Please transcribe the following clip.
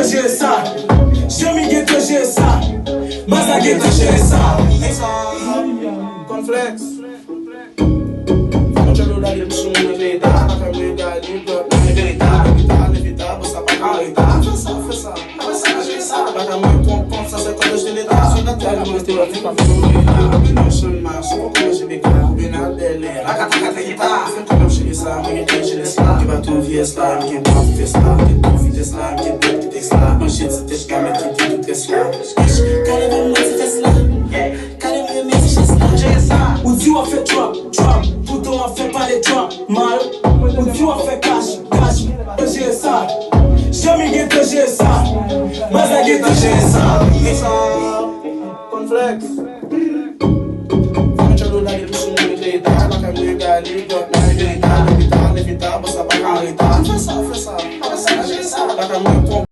jere sa. Jemi gen te jere sa. Maza gen te jere sa. Complex. Fama chalo da lim sum na veda. Naka mega liga. Na verita, levita, bossa pra carita. Fessa. Bata mãe com ça c'est quand je l'ai dans la terre. Moi j'étais là, tu pas fait non seulement, c'est pour que je me calme. Bien à délai. La cata guitare. Fais comme je dis ça, mais je laisse là. Tu vas tout vieux slam, qui est pas fait slam, qui est tout vite slam, qui est tout petit slam. Mon shit c'était scam, qui dit tout est slam. Carrément, moi c'est slam. Carrément, mais c'est slam. J'ai ça. Ou tu as fait trap. Tout on a fait pas les trap. Mal. Ou tu as fait cash. Te jere sa. Jemi gen te jere sa. Maza gen te jere sa. Complex. Fama chalo da lim sum na veda. Naka mega liga. Na verita, levita, bossa pra carita. Fessa. Bata mãe com